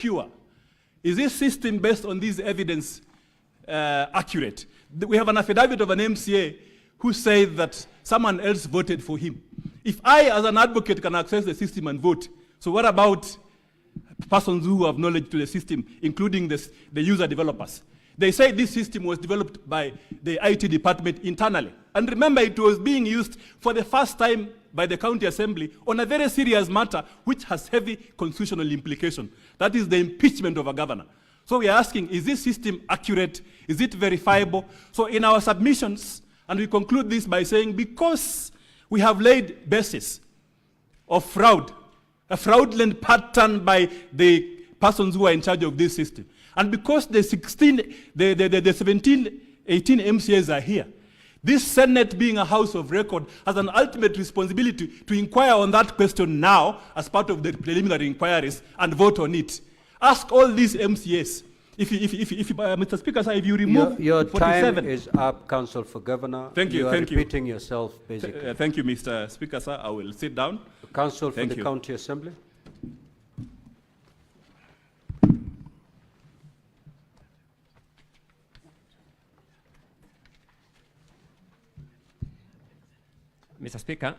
pure? Is this system based on this evidence accurate? We have an affidavit of an MCA who said that someone else voted for him. If I, as an advocate, can access the system and vote, so what about persons who have knowledge to the system, including the user developers? They say this system was developed by the IT department internally. And remember, it was being used for the first time by the county assembly on a very serious matter which has heavy constitutional implication. That is the impeachment of a governor. So we are asking, is this system accurate? Is it verifiable? So in our submissions, and we conclude this by saying, because we have laid basis of fraud, a fraudulent pattern by the persons who are in charge of this system, and because the 17, 18 MCAs are here, this Senate, being a house of record, has an ultimate responsibility to inquire on that question now as part of the preliminary inquiries and vote on it. Ask all these MCAs. Mr. Speaker, sir, if you remove your 47... time is up, Counsel for Governor. Thank you, you thank are repeating yourself, basically. Thank you, Mr. Speaker, sir. I will sit down. Counsel for the County Assembly. Mr. Speaker,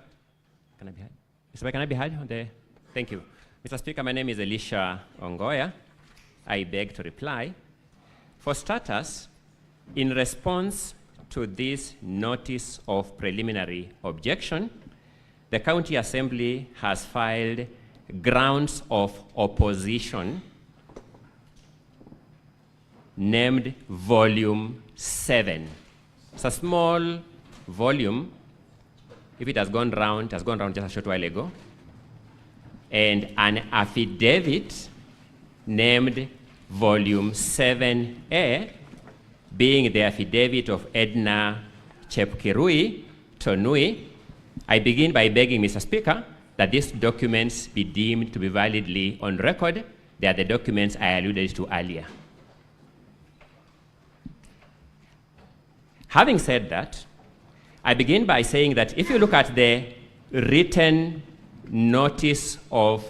can I be heard? Mr. Speaker, can I be heard? Thank you. Mr. Speaker, my name is Elisha Ongoya. I beg to reply. For starters, in response to this notice of preliminary objection, the County Assembly has filed grounds of opposition named Volume 7. It's a small volume. If it has gone round just a short while ago. And an affidavit named Volume 7A, being the affidavit of Edna Chepkirui Tonui. I begin by begging, Mr. Speaker, that these documents be deemed to be validly on record. They are the documents I alluded to earlier. Having said that, I begin by saying that if you look at the written notice of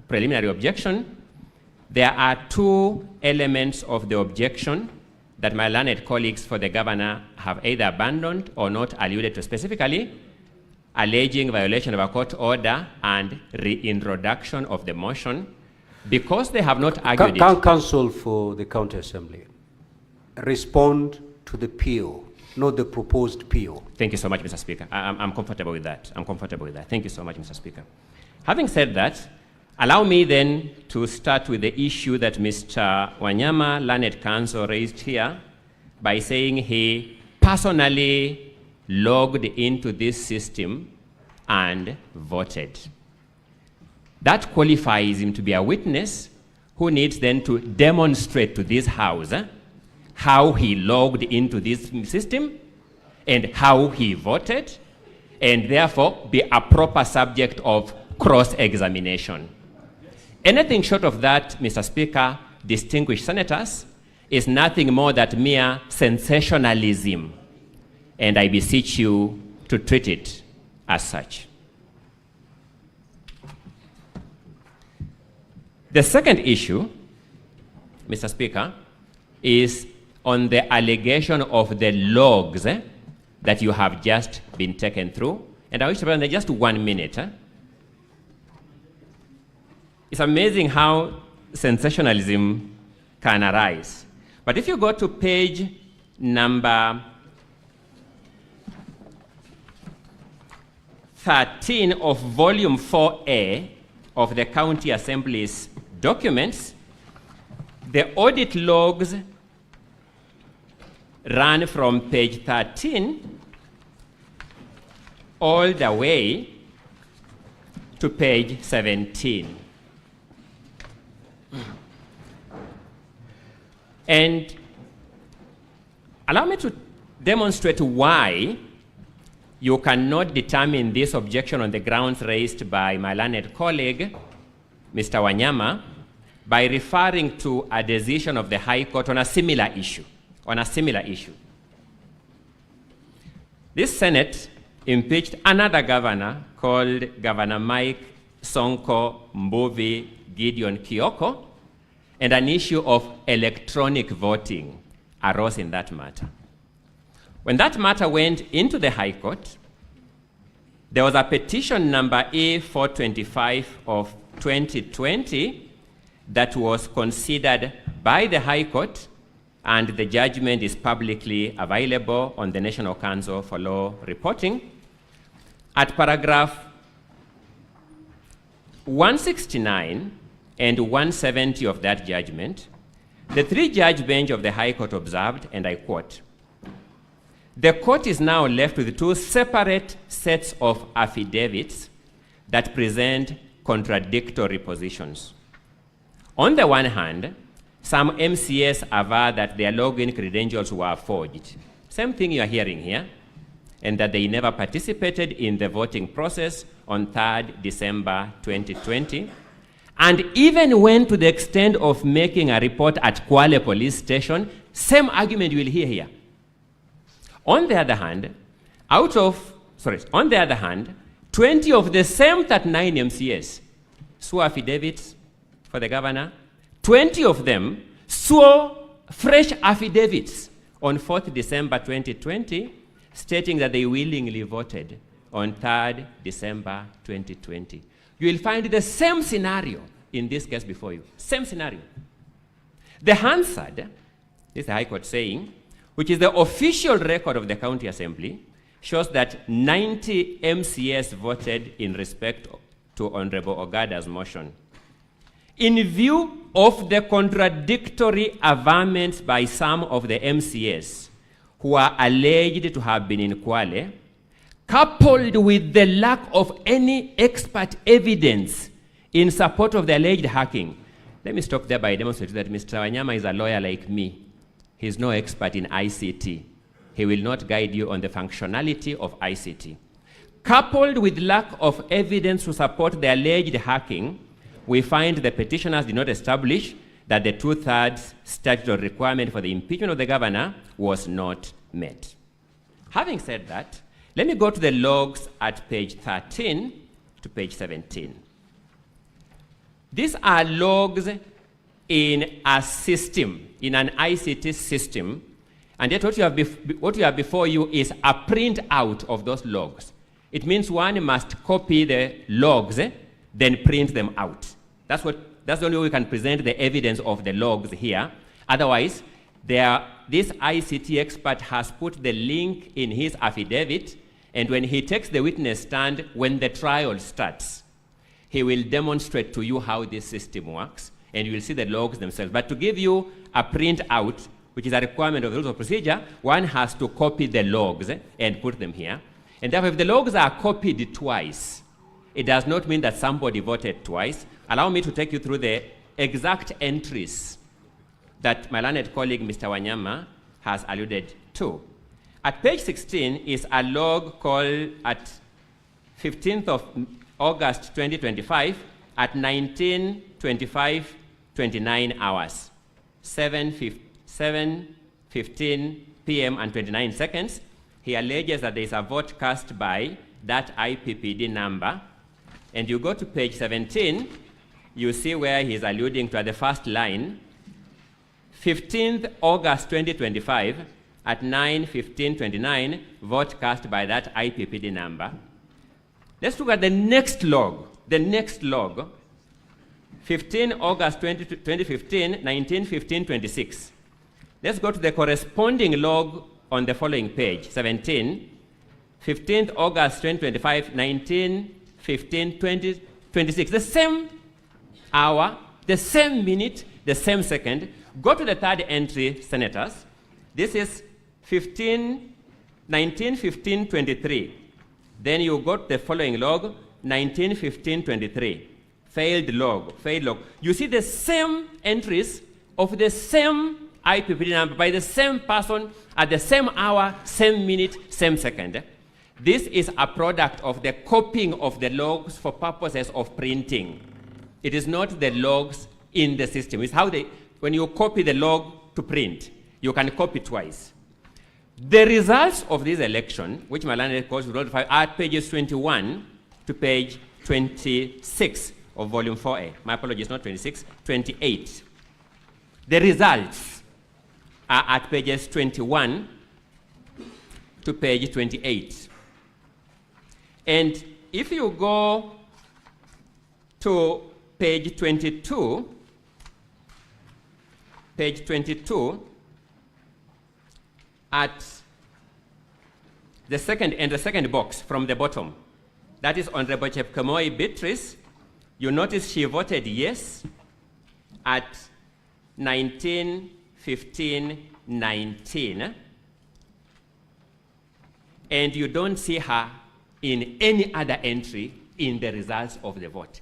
preliminary objection, there are two elements of the objection that my learned colleagues for the governor have either abandoned or not alluded to specifically, alleging violation of a court order and reintroduction of the motion, because they have not argued it. Counsel for the County Assembly, respond to the PO. Not the proposed PO. Thank you so much, Mr. Speaker. I'm comfortable with that. I'm comfortable with that. Thank you so much, Mr. Speaker. Having said that, allow me then to start with the issue that Mr. Wanyama, learned counsel, raised here by saying he personally logged into this system and voted. That qualifies him to be a witness who needs then to demonstrate to this House how he logged into this system and how he voted, and therefore be a proper subject of cross-examination. Anything short of that, Mr. Speaker, distinguished senators, is nothing more than mere sensationalism, and I beseech you to treat it as such. The second issue, Mr. Speaker, is on the allegation of the logs that you have just been taken through. And I wish to spend just 1 minute. It's amazing how sensationalism can arise. But if you go to page number 13 of Volume 4A of the County Assembly's documents, the audit logs run from page 13 all the way to page 17. And allow me to demonstrate why you cannot determine this objection on the grounds raised by my learned colleague, Mr. Wanyama, by referring to a decision of the High Court on a similar issue. This Senate impeached another governor called Governor Mike Sonko Mbuvi Gideon Kioko, and an issue of electronic voting arose in that matter. When that matter went into the High Court, there was a petition number A425 of 2020 that was considered by the High Court, and the judgment is publicly available on the National Council for Law Reporting. At paragraph 169 and 170 of that judgment, the three-judge bench of the High Court observed, and I quote, "The court is now left with two separate sets of affidavits that present contradictory positions. On the one hand, some MCS aver that their login credentials were forged. Same thing you are hearing here, and that they never participated in the voting process on 3rd December 2020, and even went to the extent of making a report at Kwale Police Station. Same argument you will hear here. On the other hand, 20 of the same 39 MCS swore affidavits for the governor. 20 of them swore fresh affidavits on 4th December 2020, stating that they willingly voted on 3rd December 2020. You will find the same scenario in this case before you. Same scenario. The Hansard, this is the High Court saying, which is the official record of the County Assembly, shows that 90 MCS voted in respect to Honorable Ogada's motion. In view of the contradictory averments by some of the MCS who are alleged to have been in Kwale, coupled with the lack of any expert evidence in support of the alleged hacking. Let me stop there by demonstrating that Mr. Wanyama is a lawyer like me. He's no expert in ICT. He will not guide you on the functionality of ICT. Coupled with lack of evidence to support the alleged hacking, we find the petitioners did not establish that the 2/3 statutory requirement for the impeachment of the governor was not met. Having said that, let me go to the logs at page 13 to page 17. These are logs in a system, in an ICT system, and yet what you have before you is a printout of those logs. It means one must copy the logs, then print them out. That's the only way we can present the evidence of the logs here. Otherwise, this ICT expert has put the link in his affidavit, and when he takes the witness stand, when the trial starts, he will demonstrate to you how this system works, and you will see the logs themselves. But to give you a printout, which is a requirement of the rules of procedure, one has to copy the logs and put them here. And therefore, if the logs are copied twice, it does not mean that somebody voted twice. Allow me to take you through the exact entries that my learned colleague, Mr. Wanyama, has alluded to. At page 16 is a log called at 15th of August 2025 at 19:25:29 hours, 7:15 p.m. and 29 seconds. He alleges that there is a vote cast by that IPPD number. And you go to page 17, you see where he's alluding to at the first line, 15th August 2025 at 9:15:29, vote cast by that IPPD number. Let's look at the next log. The next log, 15 August 2015, 19:15:26. Let's go to the corresponding log on the following page, 17, 15th August 2025, 19:15:26. The same hour, the same minute, the same second. Go to the third entry, senators. This is 19:15:23. Then you got the following log, 19:15:23. Failed log. You see the same entries of the same IPPD number by the same person at the same hour, same minute, same second. This is a product of the copying of the logs for purposes of printing. It is not the logs in the system. It's how when you copy the log to print, you can copy twice. The results of this election, which my learned course will notify, are at pages 21 to page 26 of volume 4A. My apologies, not 26, 28. The results are at pages 21 to page 28. And if you go to page 22, at the second box from the bottom, that is Honorable Chepkemoi Beatrice, you notice she voted yes at 19, 15, 19, and you don't see her in any other entry in the results of the vote.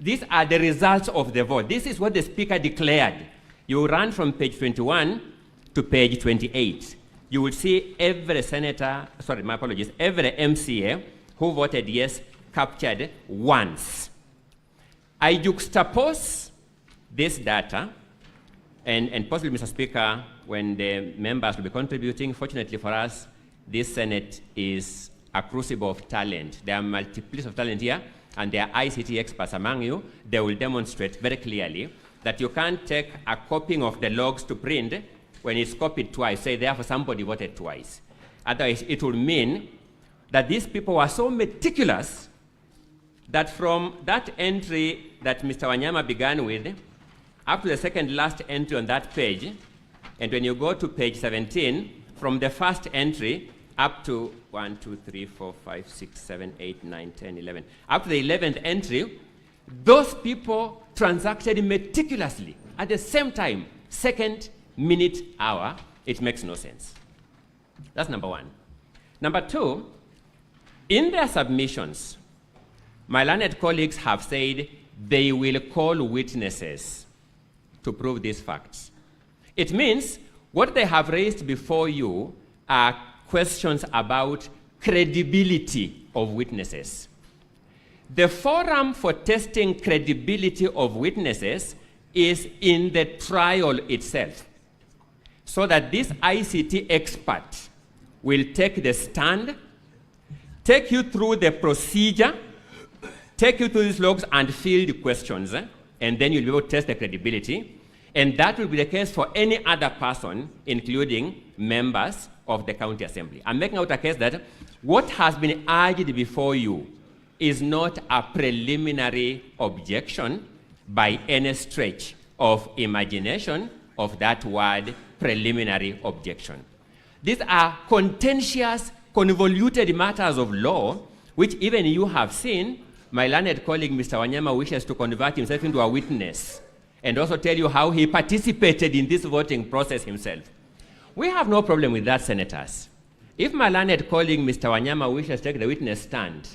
These are the results of the vote. This is what the Speaker declared. You run from page 21 to page 28. You will see every senator, sorry, my apologies, every MCA who voted yes captured once. I juxtapose this data, and possibly, Mr. Speaker, when the members will be contributing, fortunately for us, this Senate is a crucible of talent. There are multiplicity of talent here, and there are ICT experts among you. They will demonstrate very clearly that you can't take a copying of the logs to print when it's copied twice, say therefore somebody voted twice. Otherwise, it will mean that these people were so meticulous that from that entry that Mr. Wanyama began with, up to the second last entry on that page, and when you go to page 17, from the first entry up to 1, 2, 3, 4, 5, 6, 7, 8, 9, 10, 11, up to the 11th entry, those people transacted meticulously at the same time, second, minute, hour. It makes no sense. That's number one. Number two, in their submissions, my learned colleagues have said they will call witnesses to prove these facts. It means what they have raised before you are questions about credibility of witnesses. The forum for testing credibility of witnesses is in the trial itself, so that this ICT expert will take the stand, take you through the procedure, take you through these logs and field questions, and then you'll be able to test the credibility. And that will be the case for any other person, including members of the county assembly. I'm making out a case that what has been argued before you is not a preliminary objection by any stretch of imagination of that word preliminary objection. These are contentious, convoluted matters of law, which even you have seen. My learned colleague, Mr. Wanyama, wishes to convert himself into a witness and also tell you how he participated in this voting process himself. We have no problem with that, senators. If my learned colleague, Mr. Wanyama, wishes to take the witness stand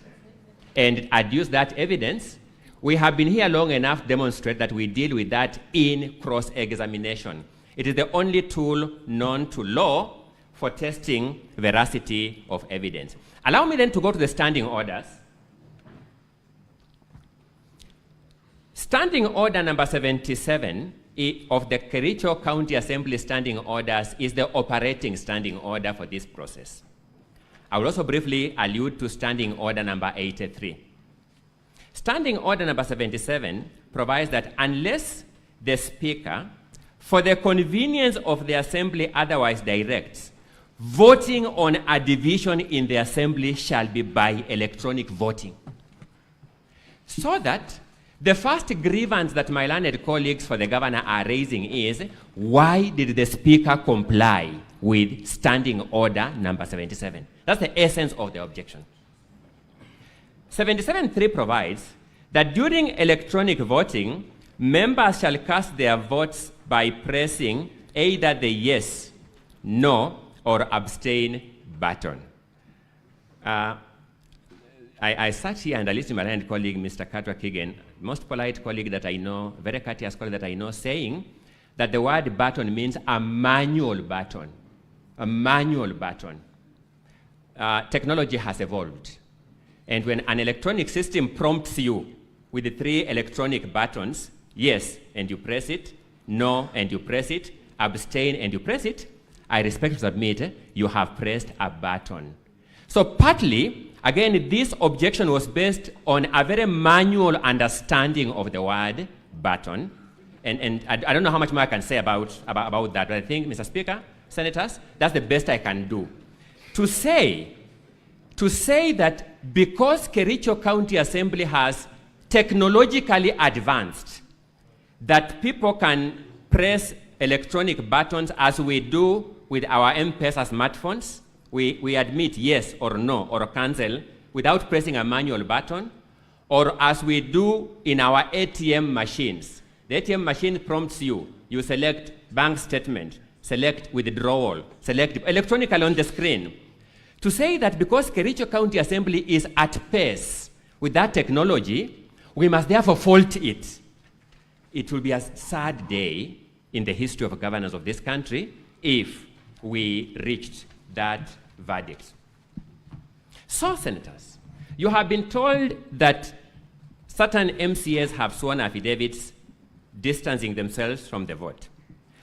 and adduce that evidence, we have been here long enough to demonstrate that we deal with that in cross-examination. It is the only tool known to law for testing veracity of evidence. Allow me then to go to the standing orders. Standing order number 77 of the Kericho County Assembly standing orders is the operating standing order for this process. I will also briefly allude to standing order number 83. Standing order number 77 provides that unless the Speaker, for the convenience of the Assembly otherwise directs, voting on a division in the Assembly shall be by electronic voting. So that the first grievance that my learned colleagues for the governor are raising is, why did the Speaker comply with standing order number 77? That's the essence of the objection. 77.3 provides that during electronic voting, members shall cast their votes by pressing either the yes, no, or abstain button. I sat here and I listened to my learned colleague, Mr. Carter Keegan, most polite colleague that I know, very courteous colleague that I know, saying that the word button means a manual button. A manual button. Technology has evolved. And when an electronic system prompts you with the 3 electronic buttons, yes, and you press it, no, and you press it, abstain, and you press it, I respectfully submit you have pressed a button. So partly, again, this objection was based on a very manual understanding of the word button, And I don't know how much more I can say about that, but I think, Mr. Speaker, senators, that's the best I can do. To say that because Kericho County Assembly has technologically advanced, that people can press electronic buttons as we do with our M-Pesa smartphones, we admit yes or no or cancel without pressing a manual button, or as we do in our ATM machines. The ATM machine prompts you. You select bank statement, select withdrawal, select electronically on the screen. To say that because Kericho County Assembly is at pace with that technology, we must therefore fault it. It will be a sad day in the history of governance of this country if we reached that verdict. So, senators, you have been told that certain MCAs have sworn affidavits distancing themselves from the vote.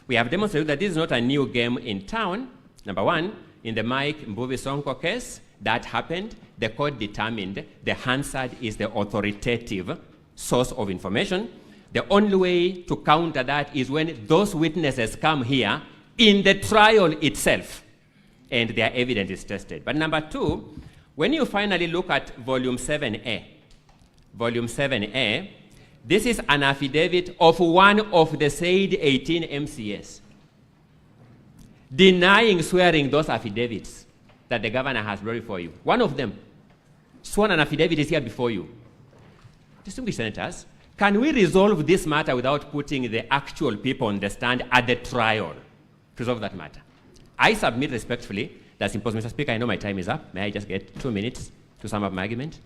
We have demonstrated that this is not a new game in town. Number one, in the Mike Mbuvi Sonko case, that happened. The court determined the Hansard is the authoritative source of information. The only way to counter that is when those witnesses come here in the trial itself and their evidence is tested. But number two, when you finally look at Volume 7A, this is an affidavit of one of the said 18 MCAs denying swearing those affidavits that the governor has brought for you. One of them sworn an affidavit is here before you. Distinguished senators, can we resolve this matter without putting the actual people on the stand at the trial to resolve that matter? I submit respectfully that's impossible. Mr. Speaker, I know my time is up. May I just get 2 minutes to sum up my argument?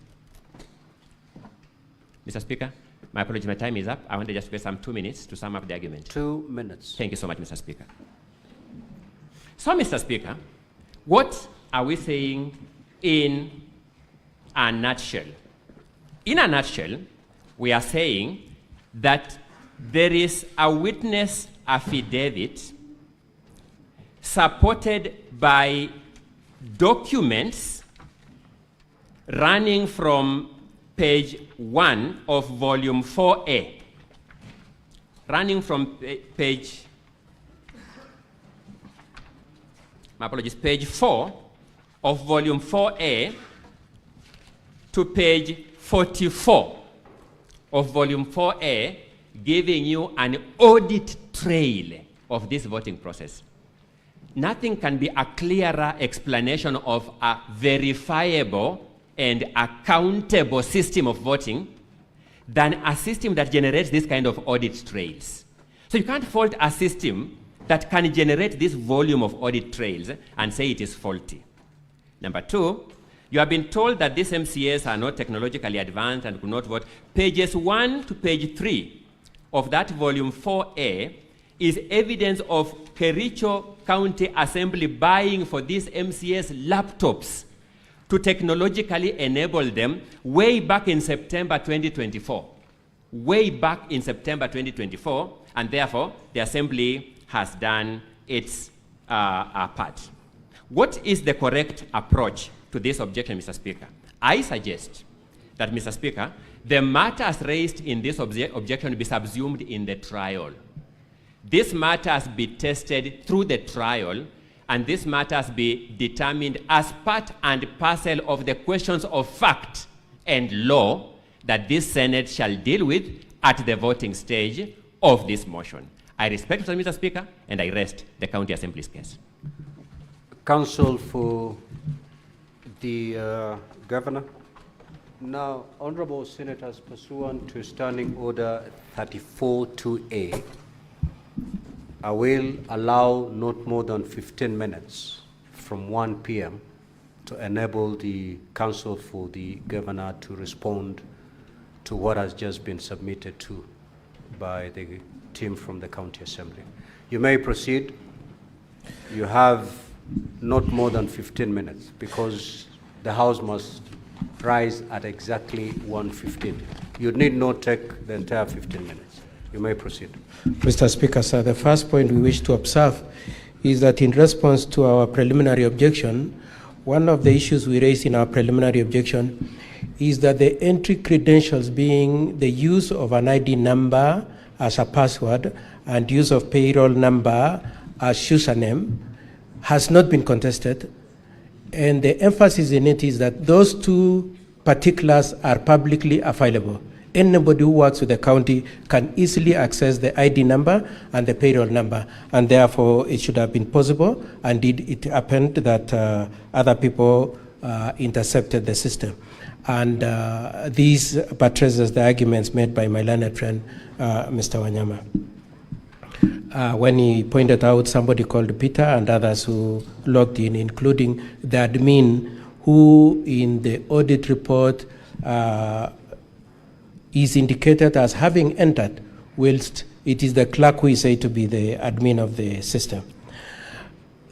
Mr. Speaker, my apologies, my time is up. I want to just get some 2 minutes to sum up the argument. 2 minutes. Thank you so much, Mr. Speaker. So, Mr. Speaker, what are we saying in a nutshell? In a nutshell, we are saying that there is a witness affidavit supported by documents running from page 1 of volume 4A, running from page 4 of volume 4A to page 44 of volume 4A, giving you an audit trail of this voting process. Nothing can be a clearer explanation of a verifiable and accountable system of voting than a system that generates this kind of audit trails. So you can't fault a system that can generate this volume of audit trails and say it is faulty. Number two, you have been told that these MCAs are not technologically advanced and could not vote. Pages 1 to page 3 of that volume 4A is evidence of Kericho County Assembly buying for these MCAs laptops to technologically enable them way back in September 2024. Way back in September 2024, and therefore the Assembly has done its part. What is the correct approach to this objection, Mr. Speaker? I suggest that, Mr. Speaker, the matters raised in this objection be subsumed in the trial. These matters be tested through the trial, and these matters be determined as part and parcel of the questions of fact and law that this Senate shall deal with at the voting stage of this motion. I respect Mr. Speaker, and I rest the County Assembly's case. Counsel for the Governor. Now, Honorable Senators, pursuant to Standing Order 34-2A, I will allow not more than 15 minutes from 1 p.m. to enable the Counsel for the Governor to respond to what has just been submitted to by the team from the County Assembly. You may proceed. You have not more than 15 minutes because the House must rise at exactly 1:15. You need not take the entire 15 minutes. You may proceed. Mr. Speaker, sir, the first point we wish to observe is that in response to our preliminary objection, one of the issues we raised in our preliminary objection is that the entry credentials, being the use of an ID number as a password and use of payroll number as username has not been contested. And the emphasis in it is that those two particulars are publicly available. Anybody who works with the county can easily access the ID number and the payroll number, and therefore it should have been possible. Indeed, it happened that other people intercepted the system. And these buttresses the arguments made by my learned friend, Mr. Wanyama. When he pointed out somebody called Peter and others who logged in, including the admin who in the audit report is indicated as having entered, whilst it is the clerk who is said to be the admin of the system.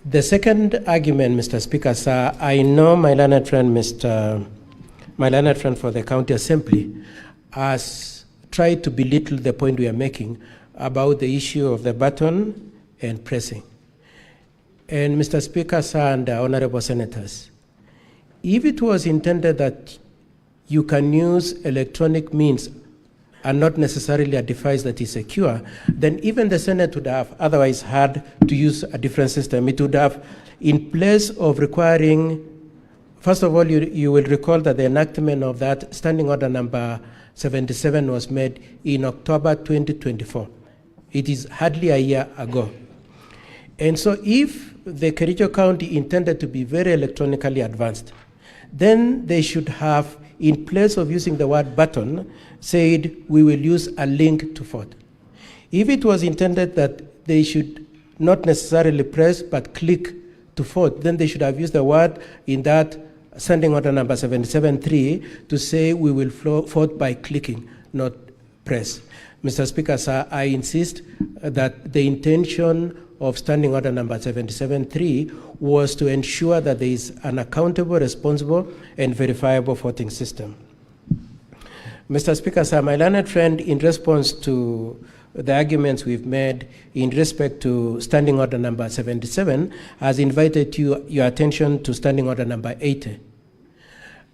The second argument, Mr. Speaker, sir, I know my learned friend, my learned friend for the county assembly has tried to belittle the point we are making about the issue of the button and pressing. And Mr. Speaker, sir, and honorable senators, if it was intended that you can use electronic means and not necessarily a device that is secure, then even the Senate would have otherwise had to use a different system. It would have, in place of requiring, first of all, you will recall that the enactment of that standing order number 77 was made in October 2024. It is hardly a year ago. And so if the Kericho County intended to be very electronically advanced, then they should have, in place of using the word button, said we will use a link to vote. If it was intended that they should not necessarily press but click to vote, then they should have used the word in that standing order number 77.3 to say we will vote by clicking, not press. Mr. Speaker, sir, I insist that the intention of standing order number 77.3 was to ensure that there is an accountable, responsible, and verifiable voting system. Mr. Speaker, sir, my learned friend, in response to the arguments we've made in respect to standing order number 77, has invited your attention to standing order number 80.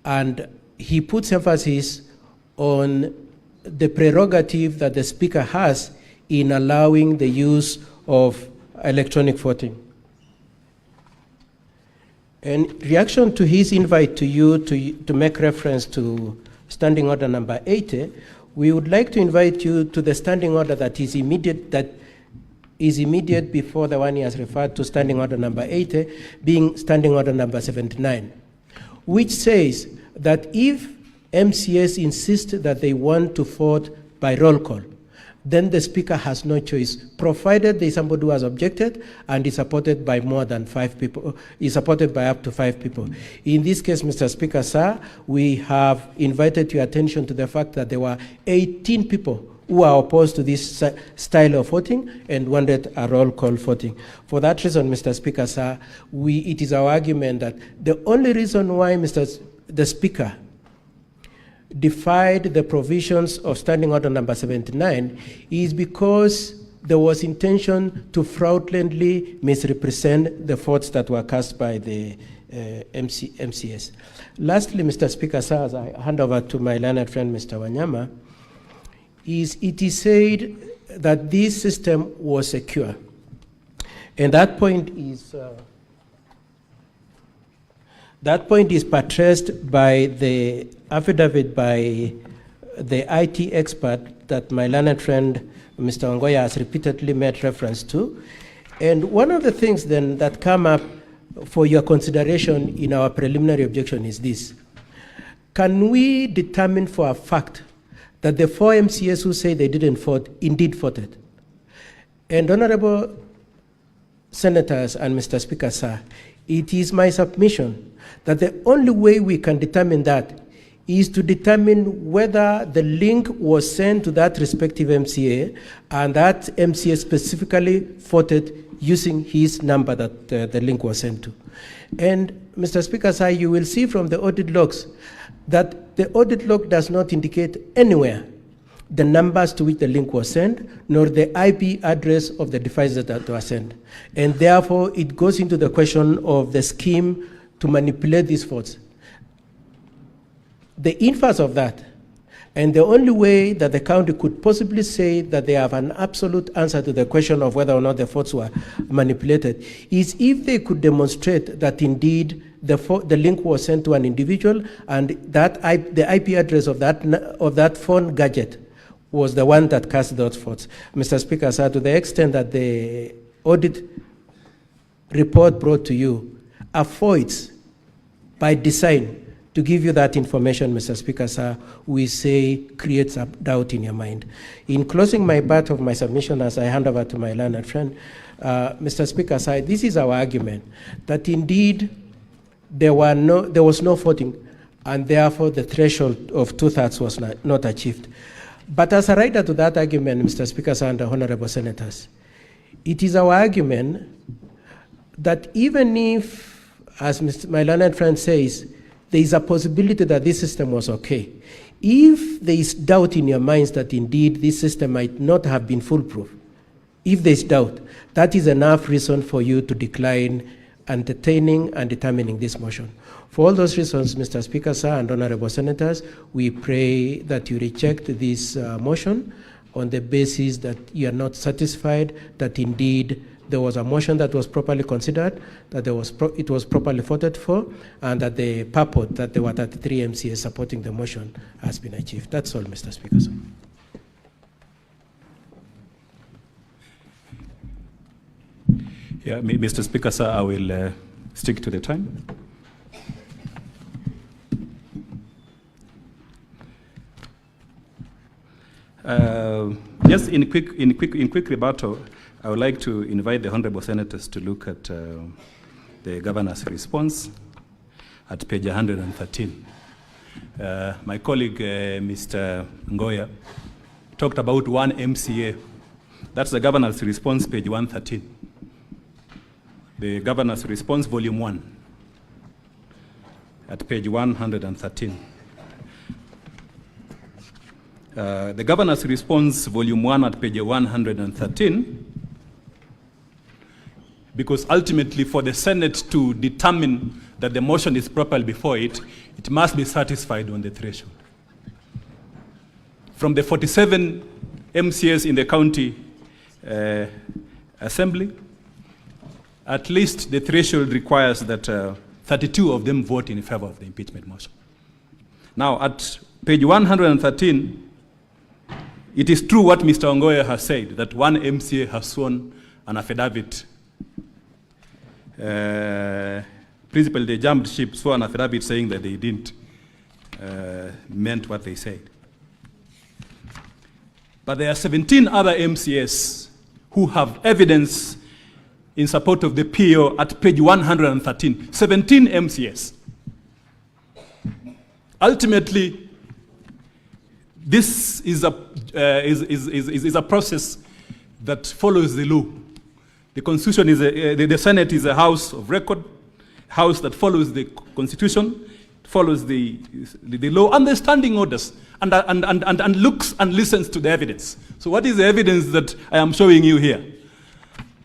And he puts emphasis on the prerogative that the Speaker has in allowing the use of electronic voting. In reaction to his invite to you to make reference to standing order number 80, we would like to invite you to the standing order that is immediate before the one he has referred to, standing order number 80, being standing order number 79, which says that if MCS insist that they want to vote by roll call, then the Speaker has no choice, provided there is somebody who has objected and is supported by more than 5 people, is supported by up to 5 people. In this case, Mr. Speaker, sir, we have invited your attention to the fact that there were 18 people who are opposed to this style of voting and wanted a roll call voting. For that reason, Mr. Speaker, sir, it is our argument that the only reason why the Speaker defied the provisions of standing order number 79 is because there was intention to fraudulently misrepresent the votes that were cast by the MCS. Lastly, Mr. Speaker, sir, as I hand over to my learned friend, Mr. Wanyama, it is said that this system was secure. And that point is buttressed by the affidavit by the IT expert that my learned friend, Mr. Ongoya, has repeatedly made reference to. And one of the things then that come up for your consideration in our preliminary objection is this. Can we determine for a fact that the 4 MCS who say they didn't vote indeed voted? And honorable senators and Mr. Speaker, sir, it is my submission that the only way we can determine that is to determine whether the link was sent to that respective MCA and that MCA specifically voted using his number that the link was sent to. And Mr. Speaker, sir, you will see from the audit logs that the audit log does not indicate anywhere the numbers to which the link was sent, nor the IP address of the devices that were sent. And therefore, it goes into the question of the scheme to manipulate these votes. The inverse of that, And the only way that the county could possibly say that they have an absolute answer to the question of whether or not the votes were manipulated is if they could demonstrate that indeed the link was sent to an individual and that the IP address of that phone gadget was the one that cast those votes. Mr. Speaker, sir, to the extent that the audit report brought to you avoids by design to give you that information, Mr. Speaker, sir, we say creates a doubt in your mind. In closing my part of my submission as I hand over to my learned friend, Mr. Speaker, sir, this is our argument, that indeed there was no voting, and therefore the threshold of 2/3 was not achieved. But as a rider to that argument, Mr. Speaker, sir, and the honorable senators, it is our argument that even if, as my learned friend says, there is a possibility that this system was okay, if there is doubt in your minds that indeed this system might not have been foolproof, if there is doubt, that is enough reason for you to decline entertaining and determining this motion. For all those reasons, Mr. Speaker, sir, and honorable senators, we pray that you reject this motion on the basis that you are not satisfied that indeed there was a motion that was properly considered, that it was properly voted for, and that the purport that there were 33 MCAs supporting the motion has been achieved. That's all, Mr. Speaker, sir. Yeah, Mr. Speaker, sir, I will stick to the time. Yes, in quick rebuttal, I would like to invite the honorable senators to look at the governor's response at page 113. My colleague, Mr. Ngoya, talked about one MCA. That's the governor's response, page 113. The governor's response, volume 1, at page 113. The governor's response, volume 1, at page 113, because ultimately for the Senate to determine that the motion is properly before it, it must be satisfied on the threshold. From the 47 MCAs in the county assembly, at least the threshold requires that 32 of them vote in favor of the impeachment motion. Now, at page 113, it is true what Mr. Ongoya has said, that one MCA has sworn an affidavit. Principally, they jumped ship, swore an affidavit saying that they didn't meant what they said. But there are 17 other MCAs who have evidence in support of the PO at page 113. 17 MCAs. Ultimately, this is a process that follows the law. The Constitution is the Senate is a house of record, house that follows the Constitution, follows the law and the standing orders, and looks and listens to the evidence. So what is the evidence that I am showing you here?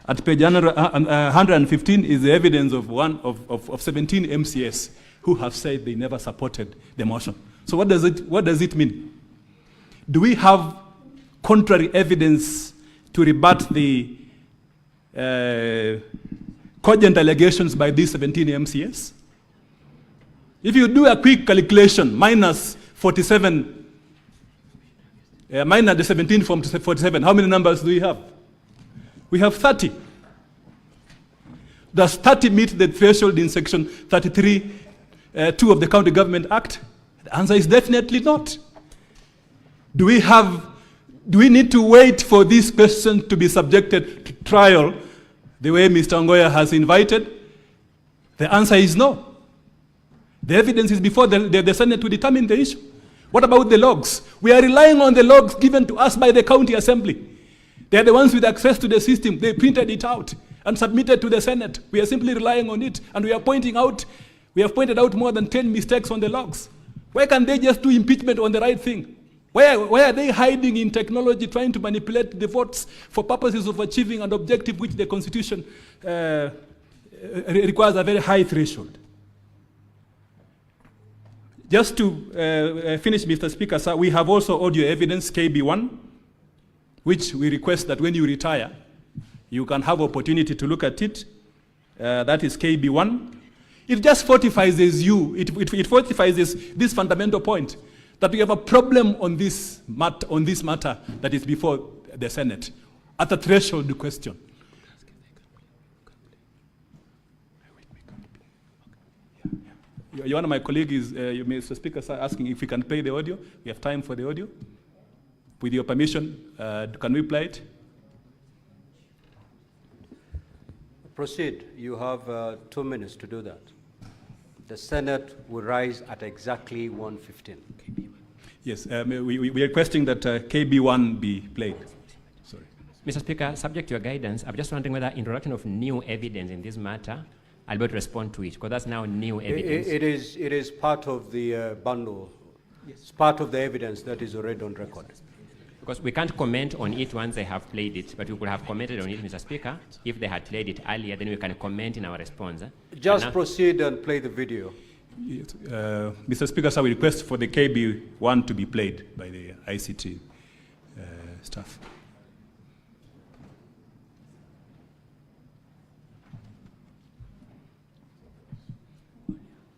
At page 115 is the evidence of 17 MCAs who have said they never supported the motion. So what does it mean? Do we have contrary evidence to rebut the cogent allegations by these 17 MCAs? If you do a quick calculation, minus 47, minus the 17 from 47, how many numbers do we have? We have 30. Does 30 meet the threshold in section 33(2) of the County Government Act? The answer is definitely not. Do we need to wait for this person to be subjected to trial the way Mr. Ongoya has invited? The answer is no. The evidence is before the Senate to determine the issue. What about the logs? We are relying on the logs given to us by the County Assembly. They are the ones with access to the system. They printed it out and submitted to the Senate. We are simply relying on it, and we have pointed out more than 10 mistakes on the logs. Why can't they just do impeachment on the right thing? Why are they hiding in technology, trying to manipulate the votes for purposes of achieving an objective which the Constitution requires a very high threshold? Just to finish, Mr. Speaker, sir, we have also audio evidence, KB1, which we request that when you retire, you can have opportunity to look at it. That is KB1. It just fortifies it fortifies this fundamental point that we have a problem on this matter that is before the Senate at the threshold question. One of my colleagues, Mr. Speaker, sir, asking if we can play the audio. We have time for the audio. With your permission, can we play it? Proceed. You have 2 minutes to do that. The Senate will rise at exactly 1:15. Yes, we are requesting that KB1 be played. Sorry. Mr. Speaker, subject to your guidance, I'm just wondering whether introduction of new evidence in this matter, I'll be able to respond to it, because that's now new evidence. It is part of the bundle. Yes. It's part of the evidence that is already on record. Because we can't comment on it once they have played it, but we could have commented on it, Mr. Speaker. If they had played it earlier, then we can comment in our response. Just proceed and play the video. Yes, Mr. Speaker, sir, we request for the KB1 to be played by the ICT staff.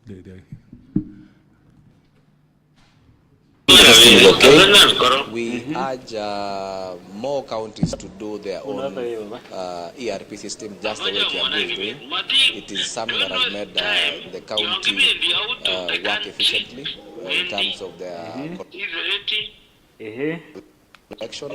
Okay. We urge more counties to do their own ERP system just the way Kiambu is doing. It is something that has made the county work efficiently in terms of their elections.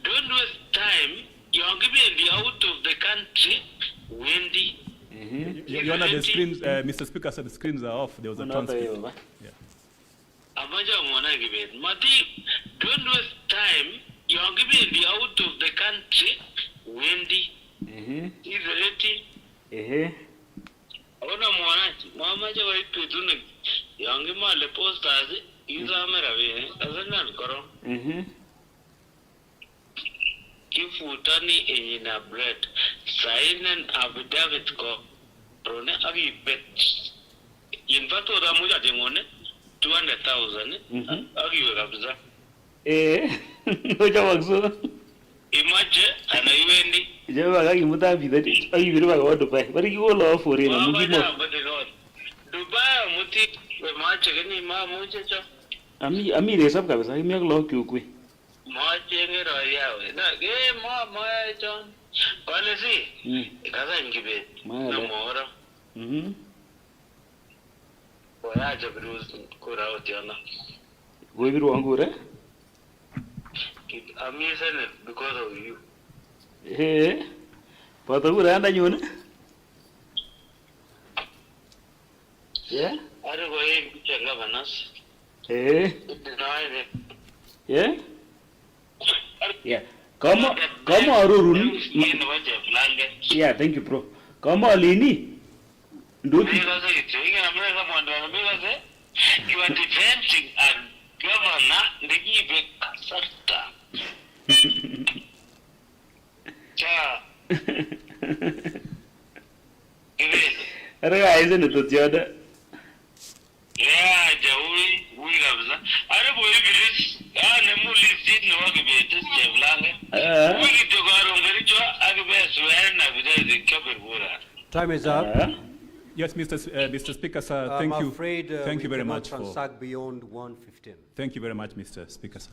Don't waste time. You're giving out of the country, Wendy. Your Honor, the screens, Mr. Speaker said the screens are off. There was a transcript. Yeah. Don't waste time. You're giving out of the country, Wendy. Is ready. Ona mwanachi, mamaja waitu tunek. Yangi male posters. Kifutani ina bread sign an affidavit ko rone agi bet in fact oda muja tengone 200,000 agi kabisa oja wakso imaje anaiwendi jawa agi mutabi that agi biruba go Dubai bari ki wolo fore na mugimo Dubai muti mache gani ma muje cha ami resab kabisa imiak lo kyukwe ma chengero yawe na ma John policy kaza ngibe na mora oya jabruz kura otiana go biru angure I'm using it because of you. Pata gura anda nyone yeah I don't go in to governance. Yeah? Yeah. Come Arurun. Yeah, thank you, bro. Come Alini. You are defending a governor, the give a isn't it the other? Yeah, we have that. I don't believe it is. I never lived in Wagabetus, Javlanga. We get to go on Garijo, Agabes, when the Kabura. Time is up. Yes, Mr. Speaker, sir, thank you. I'm afraid thank you very much for transact beyond 1:15. Thank you very much, Mr. Speaker, sir.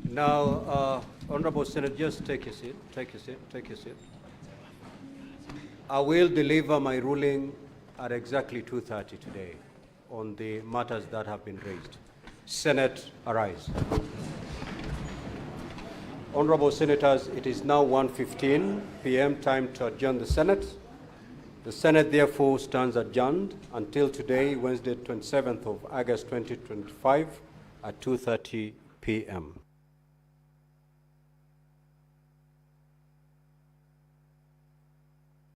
Now, Honorable Senate, just take a seat. Take a seat. Take a seat. I will deliver my ruling at exactly 2:30 today on the matters that have been raised. Senate, arise. Honorable Senators, it is now 1:15 p.m. time to adjourn the Senate. The Senate therefore stands adjourned until today, Wednesday, 27th of August 2025 at 2:30 p.m.